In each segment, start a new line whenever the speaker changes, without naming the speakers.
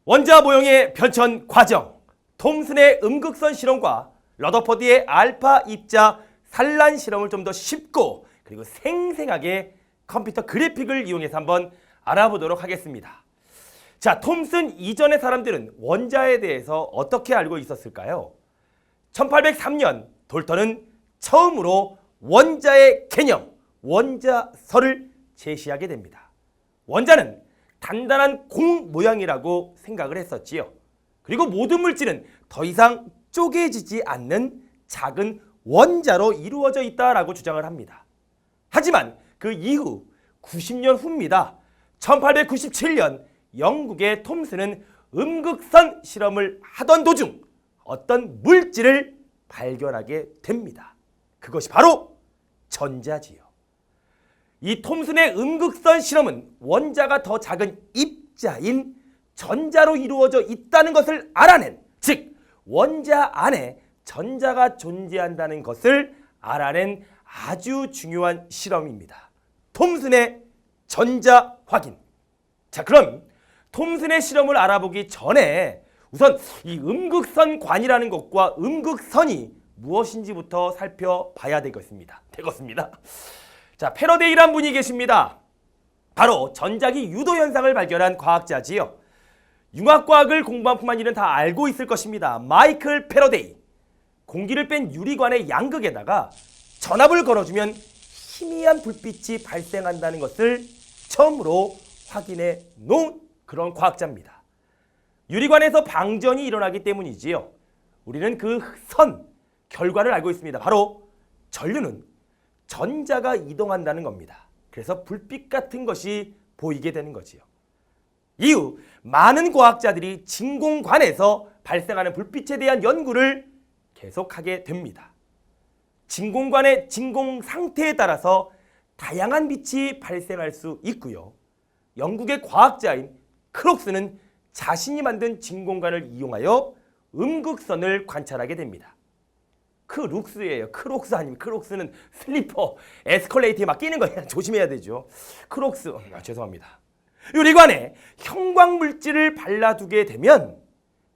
원자 모형의 변천 과정, 톰슨의 음극선 실험과 러더퍼드의 알파 입자 산란 실험을 좀 더 쉽고 그리고 생생하게 컴퓨터 그래픽을 이용해서 한번 알아보도록 하겠습니다. 자, 톰슨 이전의 사람들은 원자에 대해서 어떻게 알고 있었을까요? 1803년 돌턴은 처음으로 원자의 개념, 원자설을 제시하게 됩니다. 원자는 단단한 공 모양이라고 생각을 했었지요. 그리고 모든 물질은 더 이상 쪼개지지 않는 작은 원자로 이루어져 있다라고 주장을 합니다. 하지만 그 이후 90년 후입니다. 1897년 영국의 톰슨은 음극선 실험을 하던 도중 어떤 물질을 발견하게 됩니다. 그것이 바로 전자지요. 이 톰슨의 음극선 실험은 원자가 더 작은 입자인 전자로 이루어져 있다는 것을 알아낸, 즉 원자 안에 전자가 존재한다는 것을 알아낸 아주 중요한 실험입니다. 톰슨의 전자 확인. 자, 그럼 톰슨의 실험을 알아보기 전에 우선 이 음극선관이라는 것과 음극선이 무엇인지부터 살펴봐야 되겠습니다. 자, 패러데이란 분이 계십니다. 바로 전자기 유도 현상을 발견한 과학자지요. 융합과학을 공부한 풍만이는 다 알고 있을 것입니다. 마이클 패러데이. 공기를 뺀 유리관의 양극에다가 전압을 걸어주면 희미한 불빛이 발생한다는 것을 처음으로 확인해 놓은 그런 과학자입니다. 유리관에서 방전이 일어나기 때문이지요. 우리는 그 결과를 알고 있습니다. 바로 전류는 전자가 이동한다는 겁니다. 그래서 불빛 같은 것이 보이게 되는 거지요. 이후 많은 과학자들이 진공관에서 발생하는 불빛에 대한 연구를 계속하게 됩니다. 진공관의 진공 상태에 따라서 다양한 빛이 발생할 수 있고요. 영국의 과학자인 크록스는 자신이 만든 진공관을 이용하여 음극선을 관찰하게 됩니다. 크룩스예요. 크록스 아니면 크록스는 슬리퍼, 에스컬레이터에 막 끼는 거예요. 조심해야 되죠. 크록스, 죄송합니다. 유리관에 형광물질을 발라두게 되면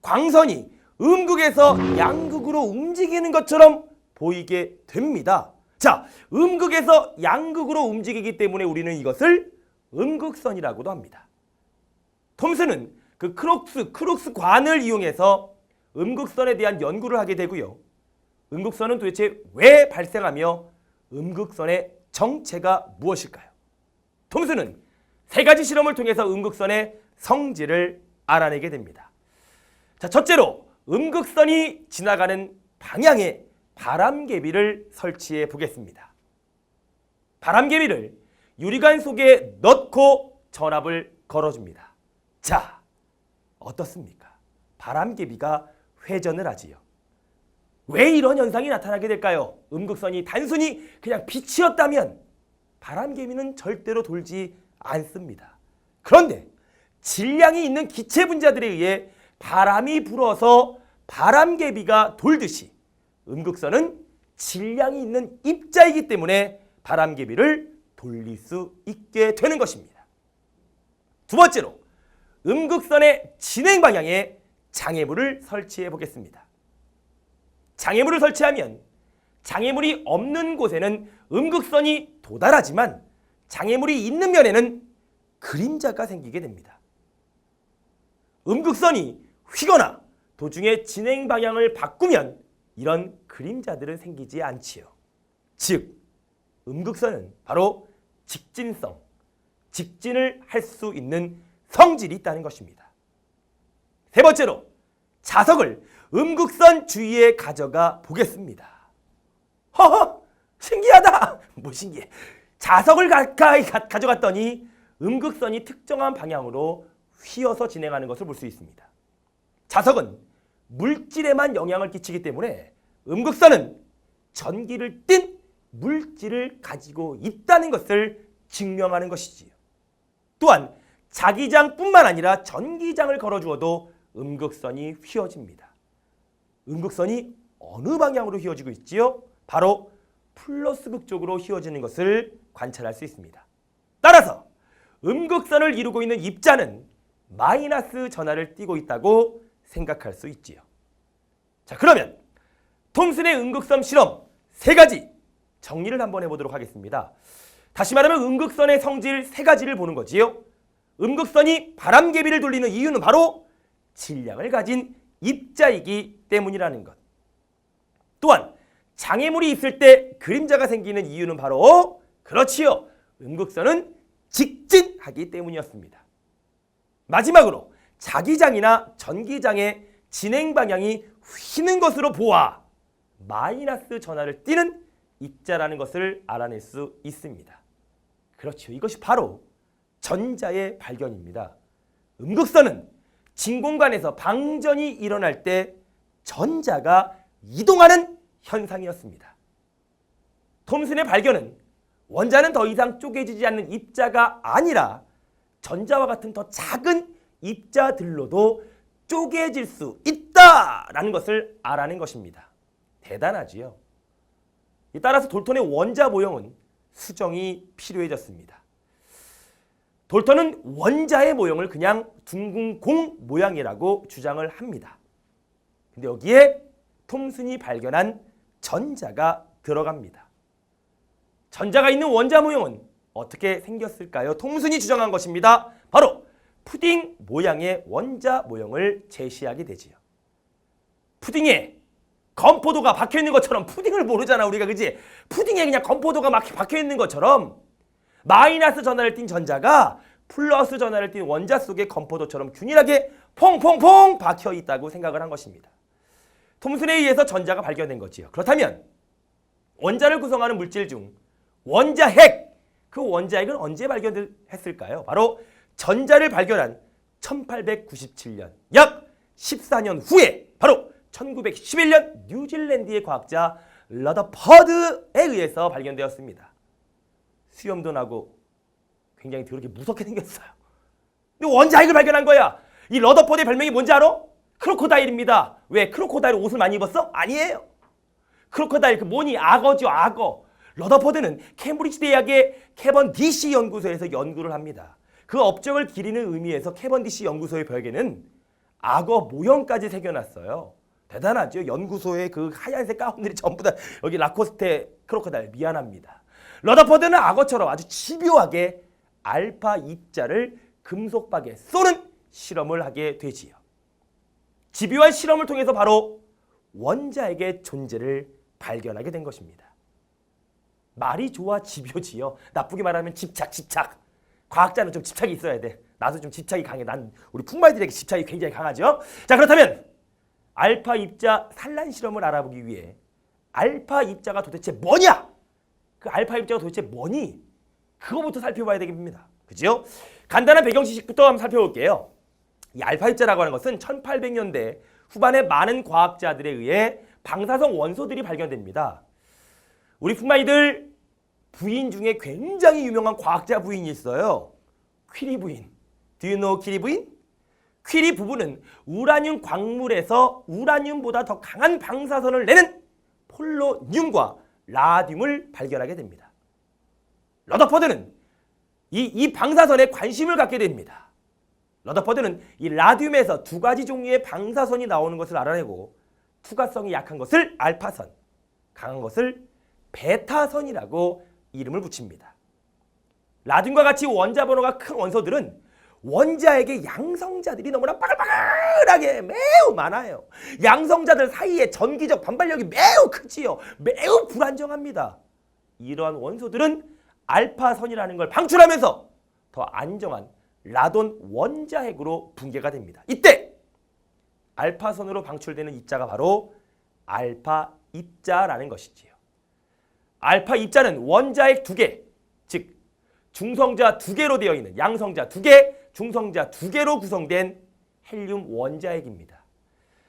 광선이 음극에서 양극으로 움직이는 것처럼 보이게 됩니다. 자, 음극에서 양극으로 움직이기 때문에 우리는 이것을 음극선이라고도 합니다. 톰슨은 그 크룩스관을 이용해서 음극선에 대한 연구를 하게 되고요. 음극선은 도대체 왜 발생하며 음극선의 정체가 무엇일까요? 톰슨은 세 가지 실험을 통해서 음극선의 성질을 알아내게 됩니다. 자, 첫째로 음극선이 지나가는 방향에 바람개비를 설치해 보겠습니다. 바람개비를 유리관 속에 넣고 전압을 걸어줍니다. 자, 어떻습니까? 바람개비가 회전을 하지요. 왜 이런 현상이 나타나게 될까요? 음극선이 단순히 그냥 빛이었다면 바람개비는 절대로 돌지 않습니다. 그런데 질량이 있는 기체 분자들에 의해 바람이 불어서 바람개비가 돌듯이 음극선은 질량이 있는 입자이기 때문에 바람개비를 돌릴 수 있게 되는 것입니다. 두 번째로 음극선의 진행 방향에 장애물을 설치해 보겠습니다. 장애물을 설치하면 장애물이 없는 곳에는 음극선이 도달하지만 장애물이 있는 면에는 그림자가 생기게 됩니다. 음극선이 휘거나 도중에 진행 방향을 바꾸면 이런 그림자들은 생기지 않지요. 즉, 음극선은 바로 직진성, 직진을 할 수 있는 성질이 있다는 것입니다. 세 번째로 자석을 음극선 주위에 가져가 보겠습니다. 허허! 신기하다! 뭐 신기해. 자석을 가까이 가져갔더니 음극선이 특정한 방향으로 휘어서 진행하는 것을 볼 수 있습니다. 자석은 물질에만 영향을 끼치기 때문에 음극선은 전기를 띤 물질을 가지고 있다는 것을 증명하는 것이지요. 또한 자기장뿐만 아니라 전기장을 걸어주어도 음극선이 휘어집니다. 음극선이 어느 방향으로 휘어지고 있지요? 바로 플러스 극 쪽으로 휘어지는 것을 관찰할 수 있습니다. 따라서 음극선을 이루고 있는 입자는 마이너스 전하를 띠고 있다고 생각할 수 있지요. 자, 그러면 톰슨의 음극선 실험 3가지 정리를 한번 해보도록 하겠습니다. 다시 말하면 음극선의 성질 3가지를 보는 거지요. 음극선이 바람개비를 돌리는 이유는 바로 질량을 가진 입자이기 때문이라는 것. 또한 장애물이 있을 때 그림자가 생기는 이유는 바로 그렇지요. 음극선은 직진하기 때문이었습니다. 마지막으로 자기장이나 전기장의 진행 방향이 휘는 것으로 보아 마이너스 전하를 띠는 입자라는 것을 알아낼 수 있습니다. 그렇죠. 이것이 바로 전자의 발견입니다. 음극선은 진공관에서 방전이 일어날 때 전자가 이동하는 현상이었습니다. 톰슨의 발견은 원자는 더 이상 쪼개지지 않는 입자가 아니라 전자와 같은 더 작은 입자들로도 쪼개질 수 있다라는 것을 알아낸 것입니다. 대단하지요. 따라서 돌턴의 원자 모형은 수정이 필요해졌습니다. 돌턴은 원자의 모형을 그냥 둥근 공 모양이라고 주장을 합니다. 근데 여기에 톰슨이 발견한 전자가 들어갑니다. 전자가 있는 원자 모형은 어떻게 생겼을까요? 톰슨이 주장한 것입니다. 바로 푸딩 모양의 원자 모형을 제시하게 되지요. 푸딩에 건포도가 박혀있는 것처럼, 푸딩을 모르잖아 우리가, 그지? 푸딩에 그냥 건포도가 막 박혀있는 것처럼 마이너스 전하를 띤 전자가 플러스 전하를 띤 원자 속의 건포도처럼 균일하게 퐁퐁퐁 박혀있다고 생각을 한 것입니다. 톰슨에 의해서 전자가 발견된 거지요. 그렇다면 원자를 구성하는 물질 중 원자핵, 그 원자핵은 언제 발견했을까요? 바로 전자를 발견한 1897년, 약 14년 후에 바로 1911년 뉴질랜드의 과학자 러더퍼드에 의해서 발견되었습니다. 수염도 나고 굉장히 더럽게 무섭게 생겼어요. 근데 원자핵을 발견한 거야. 이 러더퍼드의 별명이 뭔지 알아? 크로코다일입니다. 왜? 크로코다일 옷을 많이 입었어? 아니에요. 크로코다일 그 뭐니? 악어죠, 악어. 러더퍼드는 케임브리지 대학의 캐번디시 연구소에서 연구를 합니다. 그 업적을 기리는 의미에서 캐번디시 연구소의 벽에는 악어 모형까지 새겨놨어요. 대단하죠. 연구소의 그 하얀색 가운들이 전부 다 여기 라코스테 크로코다일, 미안합니다. 러더퍼드는 악어처럼 아주 집요하게 알파 입자를 금속박에 쏘는 실험을 하게 되지요. 집요한 실험을 통해서 바로 원자핵의 존재를 발견하게 된 것입니다. 말이 좋아 집요지요. 나쁘게 말하면 집착. 과학자는 좀 집착이 있어야 돼. 나도 좀 집착이 강해. 난 우리 풍마이들에게 집착이 굉장히 강하죠. 자, 그렇다면 알파 입자 산란 실험을 알아보기 위해 알파 입자가 도대체 뭐냐? 그 알파 입자가 도대체 뭐니? 그거부터 살펴봐야 되겠습니다. 그죠? 간단한 배경 지식부터 한번 살펴볼게요. 이 알파 입자라고 하는 것은 1800년대 후반에 많은 과학자들에 의해 방사성 원소들이 발견됩니다. 우리 풍마이들 부인 중에 굉장히 유명한 과학자 부인이 있어요. 퀴리 부인. Do you know 퀴리 부인? 퀴리 부부는 우라늄 광물에서 우라늄보다 더 강한 방사선을 내는 폴로늄과 라듐을 발견하게 됩니다. 러더퍼드는 이 방사선에 관심을 갖게 됩니다. 러더퍼드는 이 라듐에서 2가지 종류의 방사선이 나오는 것을 알아내고 투과성이 약한 것을 알파선, 강한 것을 베타선이라고 이름을 붙입니다. 라듐과 같이 원자 번호가 큰 원소들은 원자핵의 양성자들이 너무나 빠글빠글하게 매우 많아요. 양성자들 사이에 전기적 반발력이 매우 크지요. 매우 불안정합니다. 이러한 원소들은 알파선이라는 걸 방출하면서 더 안정한 라돈 원자핵으로 붕괴가 됩니다. 이때 알파선으로 방출되는 입자가 바로 알파 입자라는 것이지요. 알파 입자는 원자핵 2개, 즉 중성자 2개로 되어 있는 양성자 2개, 중성자 2개로 구성된 헬륨 원자핵입니다.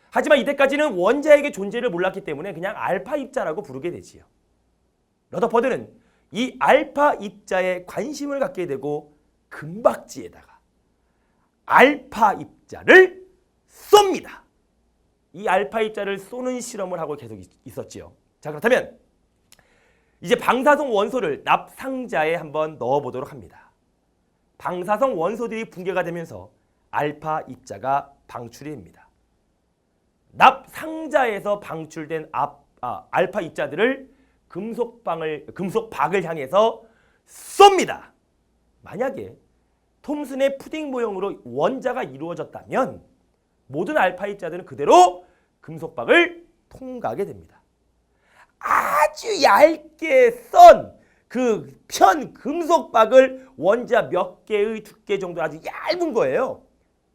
하지만 이때까지는 원자핵의 존재를 몰랐기 때문에 그냥 알파 입자라고 부르게 되지요. 러더퍼드는 이 알파 입자에 관심을 갖게 되고 금박지에다가 알파 입자를 쏩니다. 이 알파 입자를 쏘는 실험을 하고 계속 있었지요. 자, 그렇다면 이제 방사성 원소를 납상자에 한번 넣어보도록 합니다. 방사성 원소들이 붕괴가 되면서 알파 입자가 방출이 됩니다. 납 상자에서 방출된 알파 입자들을 금속박을 향해서 쏩니다. 만약에 톰슨의 푸딩 모형으로 원자가 이루어졌다면 모든 알파 입자들은 그대로 금속박을 통과하게 됩니다. 아주 얇게 썬 그 편 금속박을 원자 몇 개의 두께 정도 아주 얇은 거예요.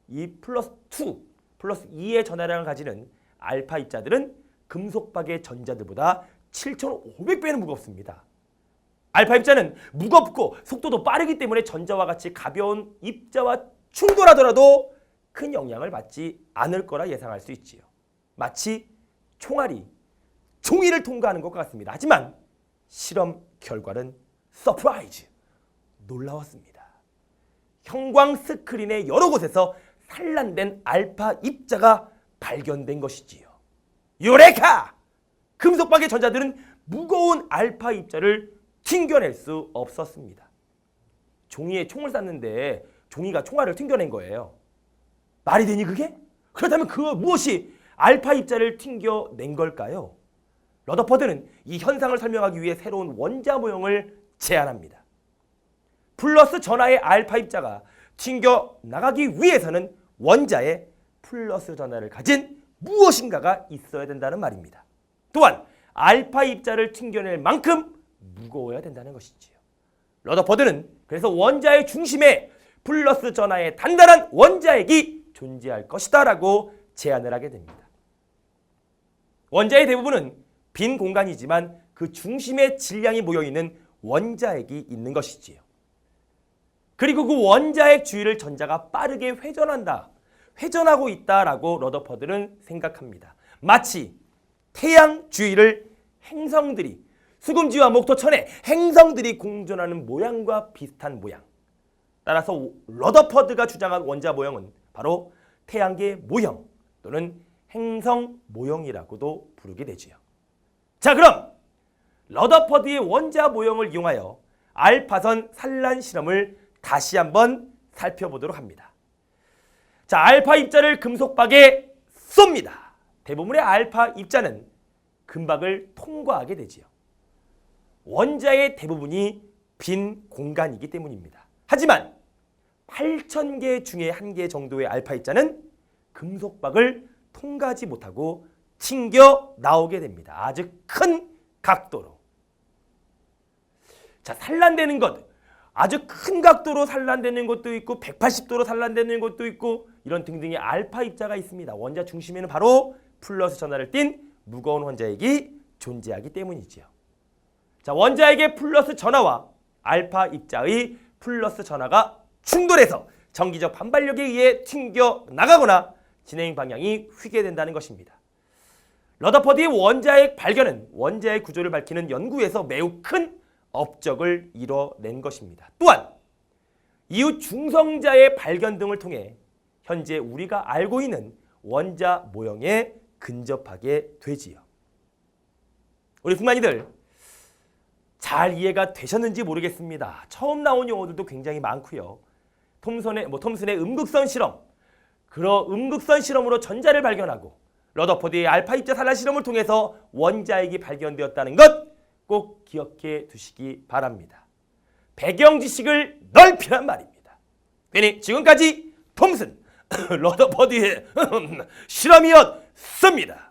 이 플러스 2, 플러스 2의 전하량을 가지는 알파 입자들은 금속박의 전자들보다 7,500배는 무겁습니다. 알파 입자는 무겁고 속도도 빠르기 때문에 전자와 같이 가벼운 입자와 충돌하더라도 큰 영향을 받지 않을 거라 예상할 수 있지요. 마치 총알이 종이를 통과하는 것과 같습니다. 하지만 실험 결과는 서프라이즈! 놀라웠습니다. 형광 스크린의 여러 곳에서 산란된 알파 입자가 발견된 것이지요. 유레카! 금속박의 전자들은 무거운 알파 입자를 튕겨낼 수 없었습니다. 종이에 총을 쐈는데 종이가 총알을 튕겨낸 거예요. 말이 되니 그게? 그렇다면 그 무엇이 알파 입자를 튕겨낸 걸까요? 러더퍼드는 이 현상을 설명하기 위해 새로운 원자 모형을 제안합니다. 플러스 전하의 알파 입자가 튕겨나가기 위해서는 원자에 플러스 전하를 가진 무엇인가가 있어야 된다는 말입니다. 또한 알파 입자를 튕겨낼 만큼 무거워야 된다는 것이지요. 러더퍼드는 그래서 원자의 중심에 플러스 전하의 단단한 원자핵이 존재할 것이다 라고 제안을 하게 됩니다. 원자의 대부분은 빈 공간이지만 그 중심에 질량이 모여있는 원자핵이 있는 것이지요. 그리고 그 원자핵 주위를 전자가 빠르게 회전하고 있다라고 러더퍼드는 생각합니다. 마치 태양 주위를 행성들이 수금지와 목토천의 행성들이 공전하는 모양과 비슷한 모양. 따라서 러더퍼드가 주장한 원자 모형은 바로 태양계 모형 또는 행성 모형이라고도 부르게 되지요. 자, 그럼 러더퍼드의 원자 모형을 이용하여 알파선 산란 실험을 다시 한번 살펴보도록 합니다. 자, 알파 입자를 금속박에 쏩니다. 대부분의 알파 입자는 금박을 통과하게 되지요. 원자의 대부분이 빈 공간이기 때문입니다. 하지만 8,000개 중에 1개 정도의 알파 입자는 금속박을 통과하지 못하고 튕겨 나오게 됩니다. 아주 큰 각도로. 자, 산란되는 것. 아주 큰 각도로 산란되는 것도 있고 180도로 산란되는 것도 있고 이런 등등의 알파 입자가 있습니다. 원자 중심에는 바로 플러스 전하를 띤 무거운 원자핵이 존재하기 때문이지요. 자, 원자핵의 플러스 전하와 알파 입자의 플러스 전하가 충돌해서 전기적 반발력에 의해 튕겨 나가거나 진행 방향이 휘게 된다는 것입니다. 러더퍼드의 원자핵 발견은 원자의 구조를 밝히는 연구에서 매우 큰 업적을 이뤄낸 것입니다. 또한 이후 중성자의 발견 등을 통해 현재 우리가 알고 있는 원자 모형에 근접하게 되지요. 우리 풍만이들 잘 이해가 되셨는지 모르겠습니다. 처음 나온 용어들도 굉장히 많고요. 톰슨의 음극선 실험, 그런 음극선 실험으로 전자를 발견하고 러더퍼드의 알파 입자 산란 실험을 통해서 원자핵이 발견되었다는 것 꼭 기억해 두시기 바랍니다. 배경 지식을 넓히란 말입니다. 괜히 지금까지 톰슨, 러더퍼드의 실험이었습니다.